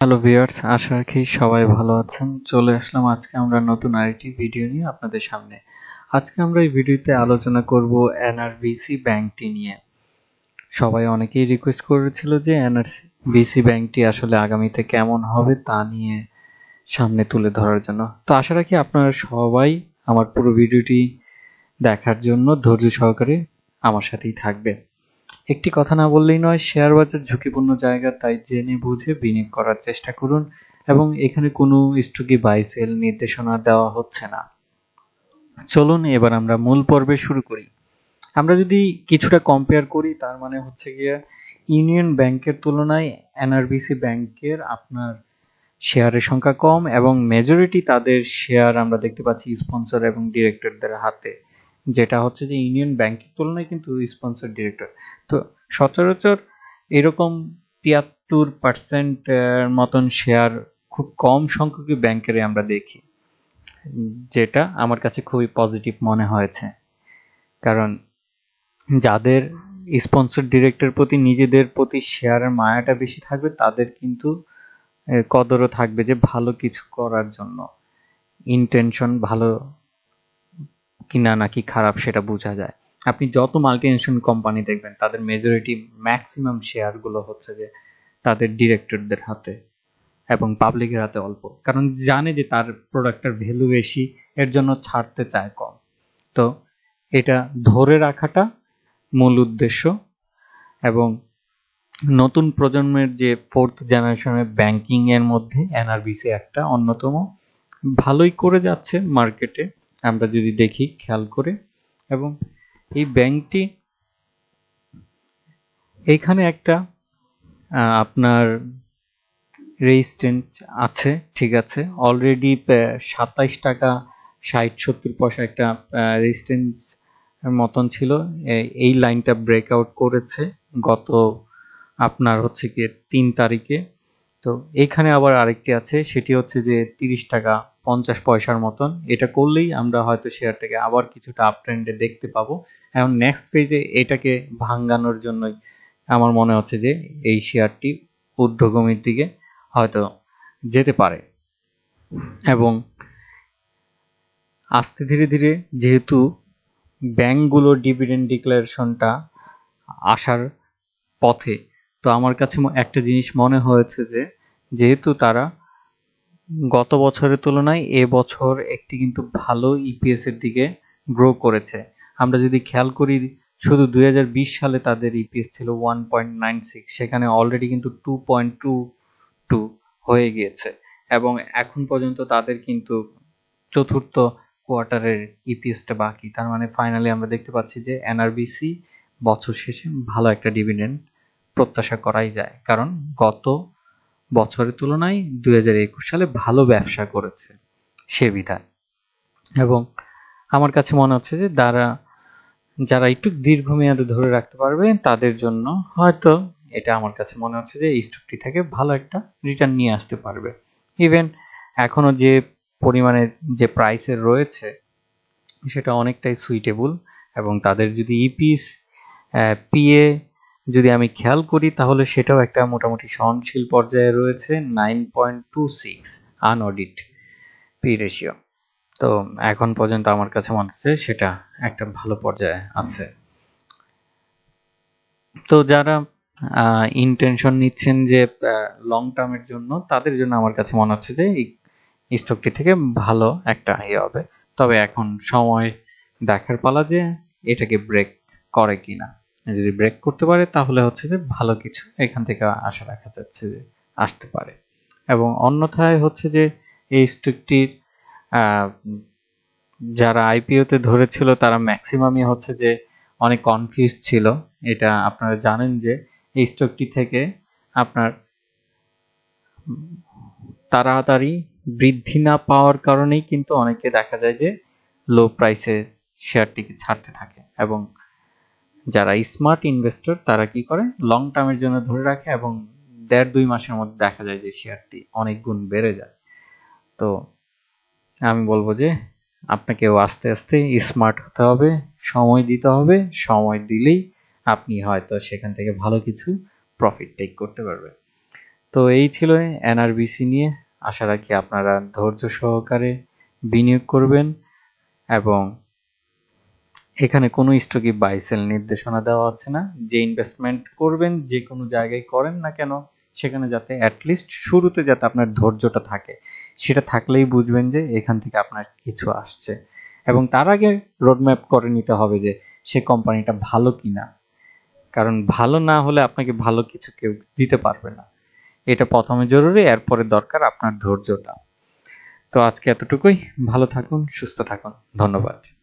Hello viewers, আশা রাখি সবাই ভালো আছেন। চলে আসলাম আজকে আমরা নতুন আরেকটি ভিডিও নিয়ে আপনাদের সামনে। আজকে আমরা এই ভিডিওতে আলোচনা করব এনআরবিসি ব্যাংকটি নিয়ে। সবাই অনেকেই রিকোয়েস্ট করেছিল যে এনআরবিসি ব্যাংকটি আসলে আগামীতে কেমন হবে তা নিয়ে সামনে তুলে ধরার জন্য। তো আশা রাখি আপনারা সবাই আমার পুরো ভিডিওটি দেখার জন্য ধৈর্য সহকারে আমার সাথেই থাকবে। একটি কথা না বললেই নয়, শেয়ার বাজার ঝুঁকিপূর্ণ জায়গা, তাই জেনে বুঝে বিনিয়োগ করার চেষ্টা করুন এবং এখানে কোনো স্টকে বাই সেল নির্দেশনা দেওয়া হচ্ছে না। চলুন এবার আমরা মূল পর্বে শুরু করি। আমরা যদি কিছুটা কম্পেয়ার করি, তার মানে হচ্ছে গিয়ে ইউনিয়ন ব্যাংকের তুলনায় এনআরবিসি ব্যাংকের আপনার শেয়ারের সংখ্যা কম এবং মেজরিটি তাদের শেয়ার আমরা দেখতে পাচ্ছি স্পন্সর এবং ডিরেক্টরদের হাতে, যেটা হচ্ছে যে ইউনিয়ন ব্যাংকের তুলনায় কিন্তু স্পন্সর ডিরেক্টর। তো সচরাচর এরকম 73% মতন শেয়ার খুব কম সংখ্যকই ব্যাংকেরই আমরা দেখি, যেটা আমার কাছে খুবই পজিটিভ মনে হয়েছে। কারণ যাদের স্পন্সর ডিরেক্টর প্রতি নিজেদের প্রতি শেয়ারের মায়াটা বেশি থাকবে, তাদের কিন্তু কদরও থাকবে যে ভালো কিছু করার জন্য। ইন্টেনশন ভালো কিনা নাকি খারাপ সেটা বোঝা যায়। আপনি যত মাল্টিনেশনাল কোম্পানি দেখবেন, তাদের মেজরিটি ম্যাক্সিমাম শেয়ারগুলো হচ্ছে যে তাদের ডিরেক্টরদের হাতে এবং পাবলিকের হাতে অল্প, কারণ জানে যে তার প্রোডাক্টের ভ্যালু বেশি, এর জন্য ছাড়তে চায় কম। তো এটা ধরে রাখাটা মূল উদ্দেশ্য। এবং নতুন প্রজন্মের যে ফোর্থ জেনারেশনের ব্যাংকিং এর মধ্যে এনআরবিসি একটা অন্যতম, ভালোই করে যাচ্ছে মার্কেটে আমরা যদি দেখি খেয়াল করে। এবং এই ব্যাংকটি এইখানে একটা আপনার রেজিস্ট্যান্স আছে, ঠিক আছে, অলরেডি 27 টাকা 60-70 পয়সা একটা রেজিস্ট্যান্স মতন ছিল। এই লাইনটা ব্রেকআউট করেছে গত আপনার হচ্ছে কি 3 তারিখে। তো এখানে আবার আরেকটি আছে, সেটি হচ্ছে যে 30 টাকা 50 পয়সার মতন। এটা করলেই আমরা হয়তো শেয়ারটাকে আবার কিছুটা আপ ট্রেন্ডে দেখতে পাবো। এখন নেক্সট পেজে এটাকে ভাঙানোর জন্যই আমার মনে হচ্ছে যে এই শেয়ারটি ঊর্ধ্বগামীর দিকে হয়তো যেতে পারে। এবং আস্তে ধীরে ধীরে যেহেতু ব্যাংকগুলোর ডিভিডেন্ড ডিক্লারেশনটা আসার পথে, তো আমার কাছে একটা জিনিস মনে হয়েছে যে যেহেতু তারা গত বছরের তুলনায় এবছর একটি কিন্তু ভালো ইপিএস এর দিকে গ্রো করেছে। আমরা যদি খেয়াল করি, শুধু 2020 সালে তাদের ইপিএস ছিল 1.96, সেখানে অলরেডি কিন্তু 2.22 হয়ে গিয়েছে। এবং এখন পর্যন্ত তাদের কিন্তু চতুর্থ কোয়ার্টারের ইপিএসটা বাকি। তার মানে ফাইনালি আমরা দেখতে পাচ্ছি যে এনআরবিসি বছর শেষে ভালো একটা ডিভিডেন্ড প্রত্যাশা করাই যায়, কারণ গত বছরের তুলনায় 2021 সালে ভালো ব্যবসা করেছে সে বিধায়। এবং আমার কাছে মনে হচ্ছে যে যারা একটু দীর্ঘমেয়াদে ধরে রাখতে পারবে তাদের জন্য হয়তো এটা আমার কাছে মনে হচ্ছে যে এই স্টকটি থেকে ভালো একটা রিটার্ন নিয়ে আসতে পারবে। ইভেন এখনো যে পরিমাণে যে প্রাইসের রয়েছে সেটা অনেকটাই সুইটেবল। এবং তাদের যদি ইপিএস পিএ যদি আমি খেয়াল করি, তাহলে সেটাও একটা মোটামুটি সহনশীল পর্যায়ে রয়েছে, 9.26 আনঅডিট পি রেশিও। তো এখন পর্যন্ত আমার কাছে মনে হচ্ছে সেটা একটা ভালো পর্যায়ে আছে। তো যারা ইন্টেনশন নিচ্ছেন যে লং টার্মের জন্য, তাদের জন্য আমার কাছে মনে হচ্ছে যে এই স্টকটি থেকে ভালো একটা ইয়ে হবে। তবে এখন সময় দেখার পালা যে এটাকে ব্রেক করে কিনা। যদি ব্রেক করতে পারে তাহলে হচ্ছে যে ভালো কিছু এখান থেকে আশা রাখা যাচ্ছে যে আসতে পারে। এবং অন্যথায় হচ্ছে যে এই স্টকটির যারা আইপিওতে ধরেছিল তারা ম্যাক্সিমামই হচ্ছে যে অনেক কনফিউজ ছিল। এটা আপনারা জানেন যে এই স্টকটি থেকে আপনার তাড়াতাড়ি বৃদ্ধি না পাওয়ার কারণেই কিন্তু অনেকে দেখা যায় যে লো প্রাইসে শেয়ারটিকে ছাড়তে থাকে। এবং যারা স্মার্ট ইনভেস্টর তারা কি করে, লং টার্মের জন্য ধরে রাখে এবং 1.5-2 মাসের মধ্যে দেখা যায় যে শেয়ারটি অনেক গুণ বেড়ে যায়। তো আমি বলবো যে আপনাকেও আস্তে আস্তে স্মার্ট হতে হবে, সময় দিতে হবে। সময় দিলেই আপনি হয়তো সেখান থেকে ভালো কিছু প্রফিট টেক করতে পারবেন। তো এই ছিল এনআরবিসি নিয়ে। আশা রাখি আপনারা ধৈর্য সহকারে বিনিয়োগ করবেন এবং এখানে কোনো স্টকে বাই সেল নির্দেশনা দেওয়া হচ্ছে না। যে ইনভেস্টমেন্ট করবেন যে কোনো জায়গায় করেন না কেন, সেখানে যাতে অ্যাটলিস্ট শুরুতে যাতে আপনার ধৈর্যটা থাকে, সেটা থাকলেই বুঝবেন যে এখান থেকে আপনার কিছু আসছে। এবং তার আগে রোডম্যাপ করে নিতে হবে যে সে কোম্পানিটা ভালো কিনা, কারণ ভালো না হলে আপনাকে ভালো কিছু কেউ দিতে পারবে না। এটা প্রথমে জরুরি, এরপরে দরকার আপনার ধৈর্যটা। তো আজকে এতটুকুই। ভালো থাকুন, সুস্থ থাকুন, ধন্যবাদ।